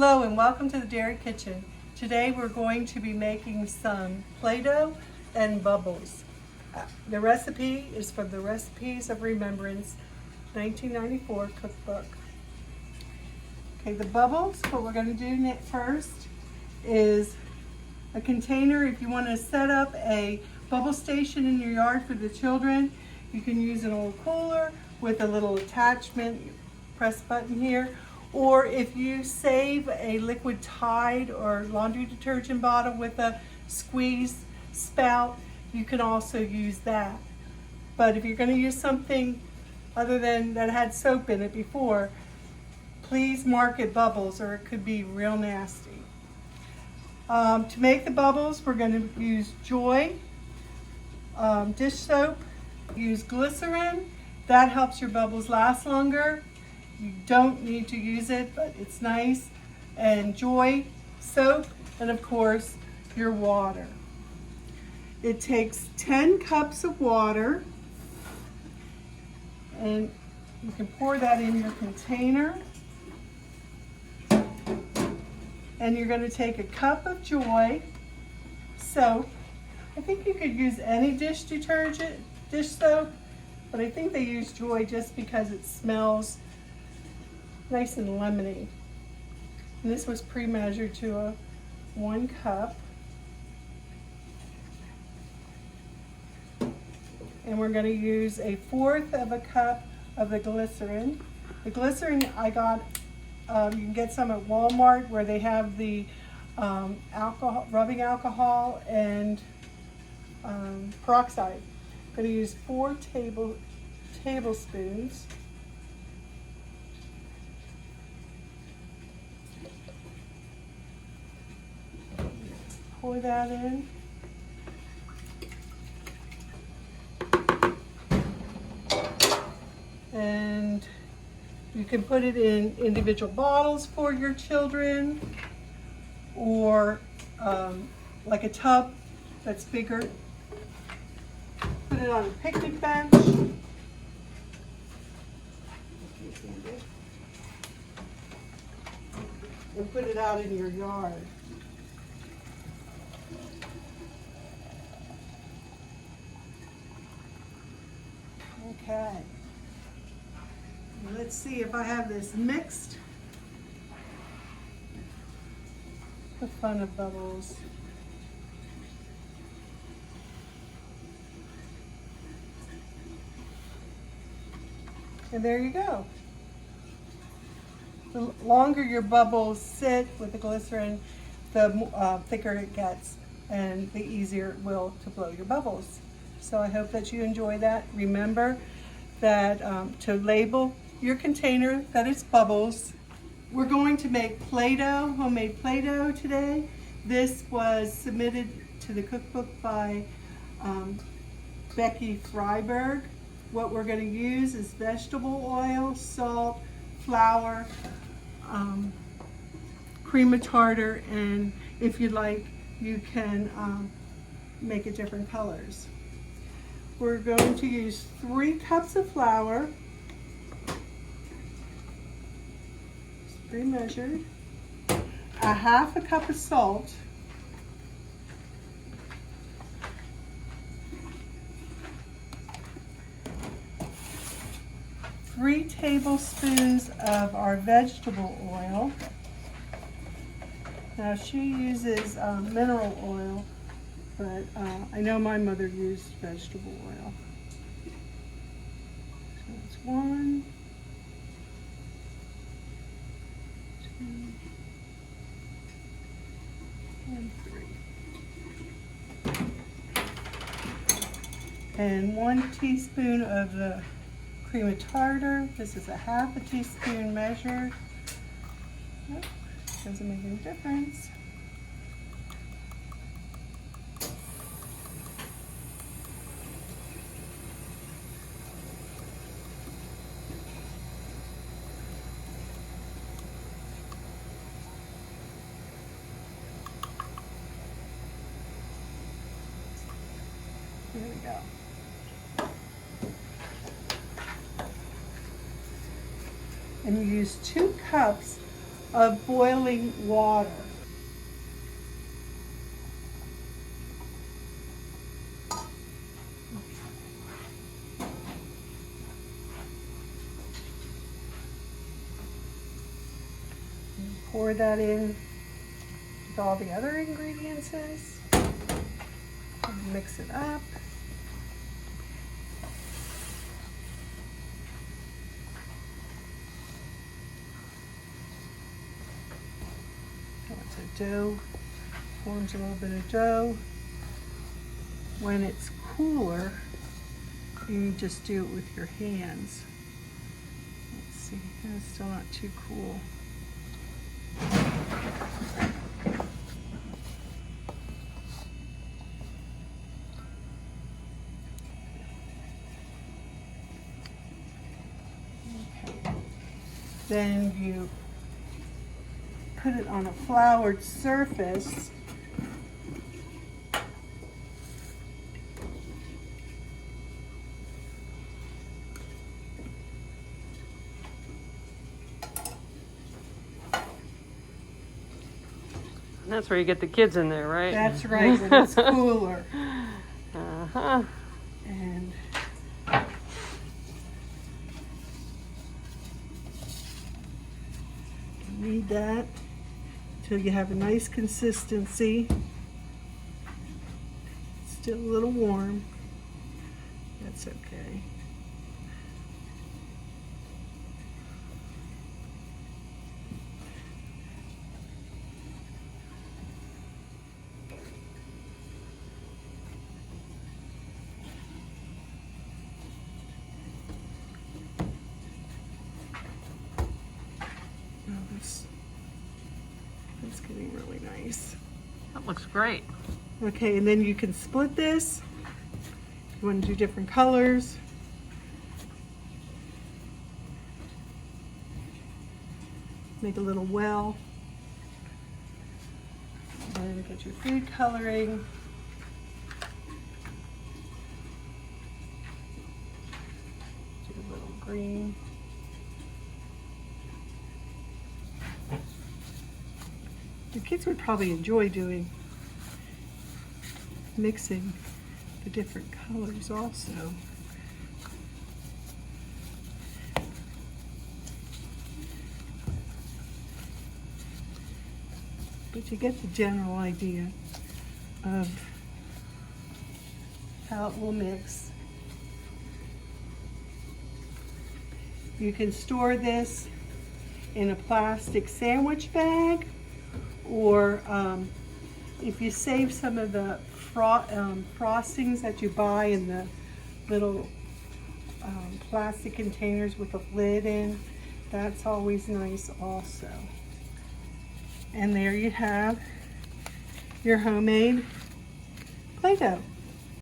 Hello and welcome to the Derry Kitchen. Today we're going to be making some Play-Doh and bubbles. The recipe is from the Recipes of Remembrance 1994 cookbook. Okay, the bubbles, what we're going to do first is a container. If you want to set up a bubble station in your yard for the children, you can use an old cooler with a little attachment, press button here. Or if you save a liquid Tide or laundry detergent bottle with a squeeze spout, you can also use that. But if you're going to use something other than that had soap in it before, please mark it bubbles or it could be real nasty. To make the bubbles, we're going to use Joy dish soap, use Glycerin. That helps your bubbles last longer. You don't need to use it, but it's nice. And Joy soap, and of course, your water. It takes 10 cups of water, and you can pour that in your container. And you're going to take a cup of Joy soap. I think you could use any dish detergent, dish soap, but I think they use Joy just because it smells nice and lemony. And this was pre-measured to a 1 cup. And we're going to use 1/4 of a cup of the glycerin. The glycerin I got, you can get some at Walmart where they have the rubbing alcohol and peroxide. I'm going to use 4 tablespoons. Pour that in. And you can put it in individual bottles for your children, or like a tub that's bigger. Put it on a picnic bench. And put it out in your yard. Okay, let's see if I have this mixed. The fun of bubbles. And there you go. The longer your bubbles sit with the glycerin, the thicker it gets and the easier it will to blow your bubbles. So I hope that you enjoy that. Remember that to label your container that it's bubbles. We're going to make Play-Doh, homemade Play-Doh today. This was submitted to the cookbook by Becky Freiberg. What we're going to use is vegetable oil, salt, flour, cream of tartar, and if you'd like, you can make it different colors. We're going to use 3 cups of flour, pre-measured, 1/2 cup of salt, 3 tablespoons of our vegetable oil. Now she uses mineral oil, but I know my mother used vegetable oil. So that's 1, 2, and 3. And 1 teaspoon of the cream of tartar. This is 1/2 teaspoon measured. Nope, doesn't make any difference. Here we go. And you use 2 cups of boiling water. Pour that in with all the other ingredients. Mix it up. Once the dough forms a little bit of dough, when it's cooler, you just do it with your hands. Let's see, it's still not too cool. Then you put it on a floured surface. And that's where you get the kids in there, right? That's right, when it's cooler. Uh-huh. And knead that till you have a nice consistency. Still a little warm. That's okay. It's getting really nice. That looks great. Okay, and then you can split this. You want to do different colors. Make a little well. And get your food coloring. Do a little green. The kids would probably enjoy mixing the different colors also. But you get the general idea of how it will mix. You can store this in a plastic sandwich bag, or if you save some of the frostings that you buy in the little plastic containers with a lid in, that's always nice also. And there you have your homemade Play-Doh.